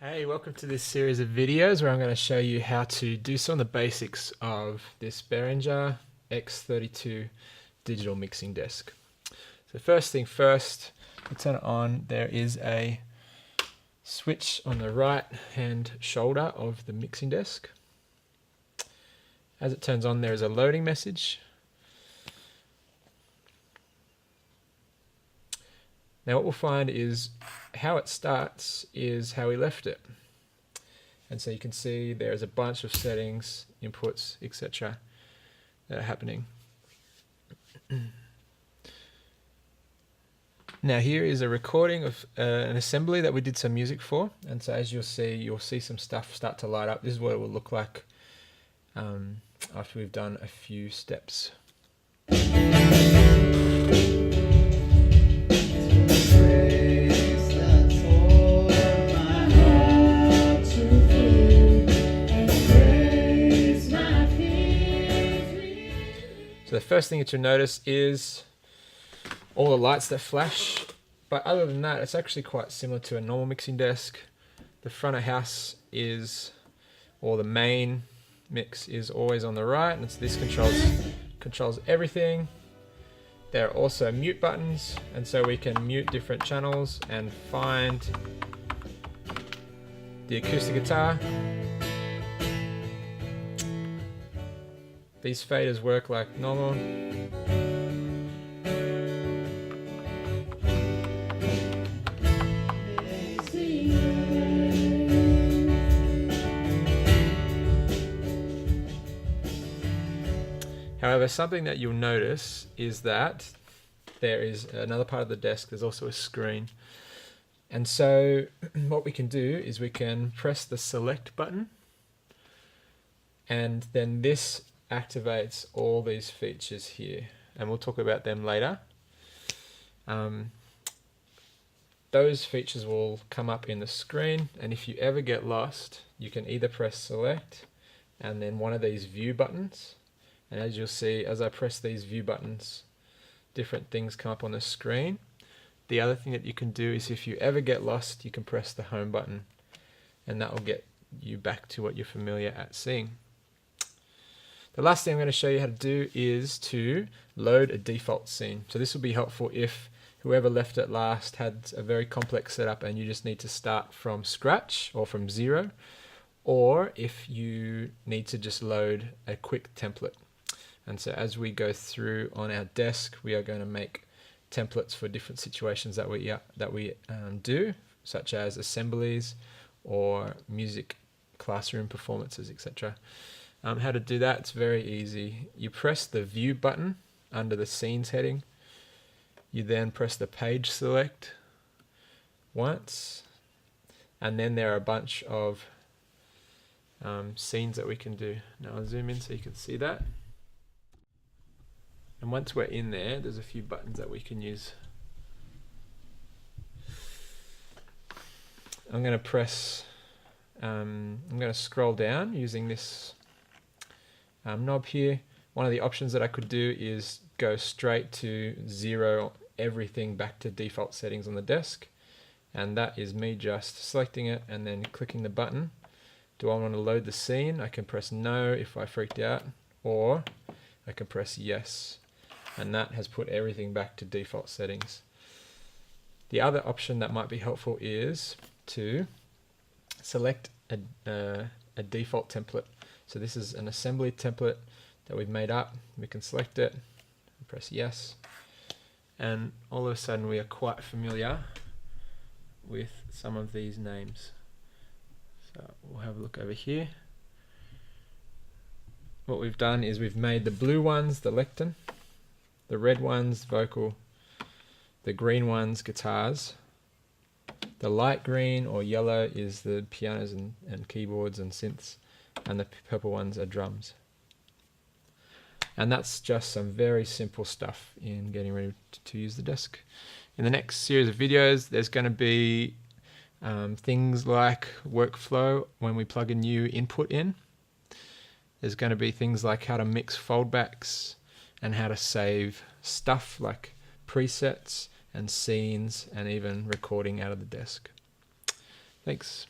Hey, welcome to this series of videos where I'm going to show you how to do some of the basics of this Behringer X32 digital mixing desk. So first thing first, to turn it on, there is a switch on the right hand shoulder of the mixing desk. As it turns on, there is a loading message. Now what we'll find is how it starts is how we left it. And so you can see there's a bunch of settings, inputs, etc. that are happening. Now here is a recording of an assembly that we did some music for. And so as you'll see some stuff start to light up. This is what it will look like after we've done a few steps. So the first thing that you'll notice is all the lights that flash, but other than that, it's actually quite similar to a normal mixing desk. The front of house is, or the main mix is always on the right, and so this controls everything. There are also mute buttons, and so we can mute different channels and find the acoustic guitar. These faders work like normal. However, something that you'll notice is that there is another part of the desk, there's also a screen. And so what we can do is we can press the select button, and then this activates all these features here, and we'll talk about them later. Those features will come up in the screen, and if you ever get lost, you can either press select and then one of these view buttons, and as you'll see, as I press these view buttons, different things come up on the screen. The other thing that you can do is if you ever get lost, you can press the home button, and that will get you back to what you're familiar at seeing. The last thing I'm going to show you how to do is to load a default scene. So this will be helpful if whoever left it last had a very complex setup and you just need to start from scratch or from zero, or if you need to just load a quick template. And so as we go through on our desk, we are going to make templates for different situations that we do, such as assemblies or music classroom performances, etc. How to do that, it's very easy. You press the view button under the scenes heading. You then press the page select once, and then there are a bunch of scenes that we can do. Now I'll zoom in so you can see that. And once we're in there, there's a few buttons that we can use. I'm going to scroll down using this knob here. One of the options that I could do is go straight to zero everything back to default settings on the desk, and that is me just selecting it and then clicking the button. Do I want to load the scene? I can press no if I freaked out, or I can press yes, and that has put everything back to default settings. The other option that might be helpful is to select a default template. So this is an assembly template that we've made up. We can select it and press yes, and all of a sudden we are quite familiar with some of these names. So we'll have a look over here. What we've done is we've made the blue ones the lectern, the red ones vocal, the green ones guitars, the light green or yellow is the pianos and keyboards and synths, and the purple ones are drums. And that's just some very simple stuff in getting ready to use the desk. In the next series of videos, there's going to be things like workflow when we plug a new input in. There's going to be things like how to mix foldbacks and how to save stuff like presets and scenes and even recording out of the desk. Thanks.